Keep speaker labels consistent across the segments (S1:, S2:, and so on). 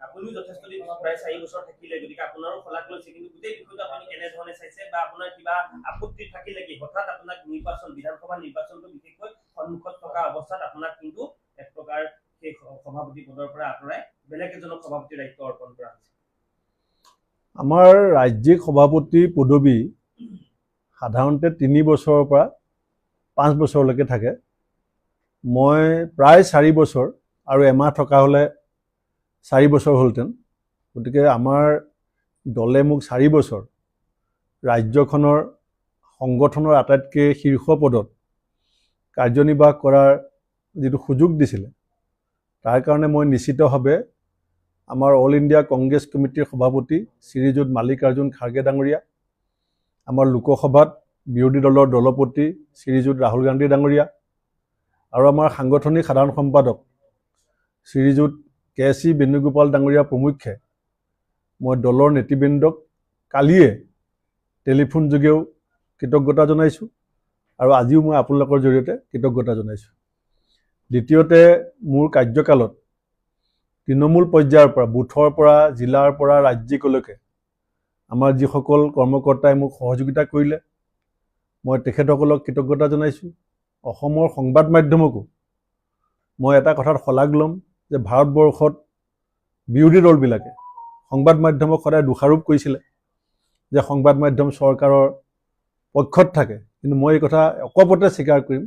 S1: আপুনিও যথেষ্ট দিন প্ৰায় 4 বছৰ থাকিলে গতিকে আপোনাৰো খলাক লৈছে কিন্তু গোটেই বিষয়টো আপুনি কেনেধৰণে চাইছে বা আপোনাৰ কিবা আপত্তি থাকিলে কি হঠাৎ আপোনাক নিৰ্বাচন বিধানসভা নিৰ্বাচনটো বিশেষকৈ সন্মুখত থকা অৱস্থাত আপোনাক কিন্তু এক প্ৰকাৰ সেই সভাপতি পদৰ পৰা আঁতৰাই বেলেগ এজনক সভাপতিৰ দায়িত্ব অৰ্পণ কৰা হৈছে
S2: আমাৰ ৰাজ্যিক সভাপতি পদবী সাধাৰণতে 3 বছৰৰ পৰা 5 বছৰলৈকে থাকে মই প্ৰায় 4 বছৰ আৰু এমাহ থকা হ'লে 4 বছৰ হ'লতেন গতিকে আমাৰ দলে মোক 4 বছৰ ৰাজ্যখনৰ সংগঠনৰ আটাইতকৈ শীৰ্ষ পদত কাৰ্যনিৰ্বাহ কৰাৰ যিটো সুযোগ দিছিলে তাৰ কাৰণে মই নিশ্চিতভাৱে আমাৰ অল ইণ্ডিয়া কংগ্ৰেছ কমিটিৰ সভাপতি শ্ৰীযুত মাল্লিকাৰ্জুন খাৰ্গে ডাঙৰীয়া আমাৰ লোকসভাত বিৰোধী দলৰ দলপতি শ্ৰীযুত ৰাহুল গান্ধী ডাঙৰীয়া আৰু আমাৰ সাংগঠনিক সাধাৰণ সম্পাদক শ্ৰীযুত কে.চি. বেণুগোপাল ডাঙৰীয়া প্ৰমুখ্যে মই দলৰ নেতৃবৃন্দক কালিয়ে টেলিফোন যোগেও কৃতজ্ঞতা জনাইছোঁ আৰু আজিও মই আপোনালোকৰ জৰিয়তে কৃতজ্ঞতা জনাইছোঁ দ্বিতীয়তে মোৰ কাৰ্যকালত তৃণমূল পৰ্যায়ৰ পৰা বুথৰ পৰা জিলাৰ পৰা ৰাজ্যিকলৈকে আমাৰ যিসকল কৰ্মকৰ্তাই মোক সহযোগিতা কৰিলে মই তেখেতসকলক কৃতজ্ঞতা জনাইছোঁ অসমৰ সংবাদ মাধ্যমকো মই এটা কথাত শলাগ ল'ম যে ভাৰতবৰ্ষত বিৰোধী দলবিলাকে সংবাদ মাধ্যমক সদায় দোষাৰোপ কৰিছিলে যে সংবাদ মাধ্যম চৰকাৰৰ পক্ষত থাকে কিন্তু মই এই কথা অকপতে স্বীকাৰ কৰিম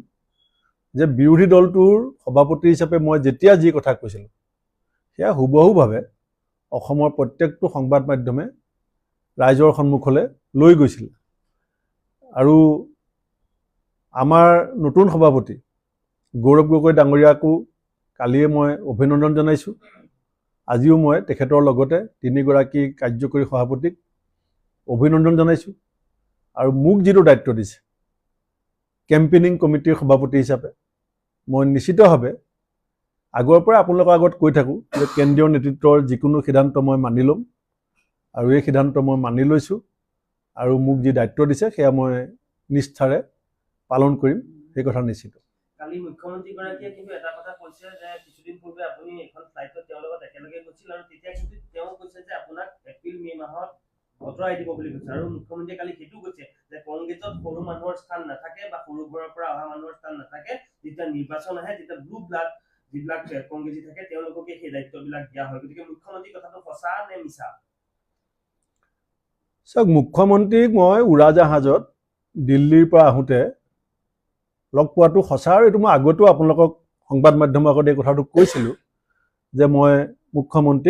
S2: যে বিৰোধী দলটোৰ সভাপতি হিচাপে মই যেতিয়া যি কথা কৈছিলোঁ সেয়া হুবহুভাৱে অসমৰ প্ৰত্যেকটো সংবাদ মাধ্যমে ৰাইজৰ সন্মুখলৈ লৈ গৈছিল আৰু আমাৰ নতুন সভাপতি গৌৰৱ গগৈ ডাঙৰীয়াকো কালিয়ে মই অভিনন্দন জনাইছোঁ আজিও মই তেখেতৰ লগতে 3 গৰাকী কাৰ্যকৰী সভাপতিক অভিনন্দন জনাইছোঁ আৰু মোক যিটো দায়িত্ব দিছে কেম্পেইনিং কমিটিৰ সভাপতি হিচাপে মই নিশ্চিতভাৱে আগৰ পৰা আপোনালোকৰ আগত কৈ থাকোঁ যে কেন্দ্ৰীয় নেতৃত্বৰ যিকোনো সিদ্ধান্ত মই মানি ল'ম আৰু এই সিদ্ধান্ত মই মানি লৈছোঁ আৰু মোক যি দায়িত্ব দিছে সেয়া মই নিষ্ঠাৰে পালন কৰিম সেই কথা নিশ্চিত
S1: কালি মুখ্যমন্ত্ৰীগৰাকীয়ে কিন্তু এটা কথা কৈছে যে কিছুদিন পূৰ্বে আপুনি এখন ফ্লাইটত তেওঁৰ লগত একেলগে গৈছিল আৰু তেতিয়া কিন্তু তেওঁ কৈছে যে আপোনাক এপ্ৰিল মে মাহত আঁতৰাই দিব বুলি কৈছে আৰু মুখ্যমন্ত্ৰীয়ে কালি সেইটো কৈছে যে কংগ্ৰেছত সৰু মানুহৰ স্থান নাথাকে বা সৰু ঘৰৰ পৰা অহা মানুহৰ স্থান নাথাকে যেতিয়া নিৰ্বাচন আহে তেতিয়া ব্লু ব্লাড যিবিলাক কংগ্ৰেছী থাকে তেওঁলোককে সেই দায়িত্ববিলাক দিয়া হয় গতিকে মুখ্যমন্ত্ৰীৰ কথাটো সঁচা নে মিছা
S2: চাওক মুখ্যমন্ত্ৰীক মই উৰাজাহাজত দিল্লীৰ পৰা আহোঁতে লগ পোৱাটো সঁচা আৰু এইটো মই আগতেও আপোনালোকক সংবাদ মাধ্যমৰ আগত এই কথাটো কৈছিলোঁ যে মই মুখ্যমন্ত্ৰী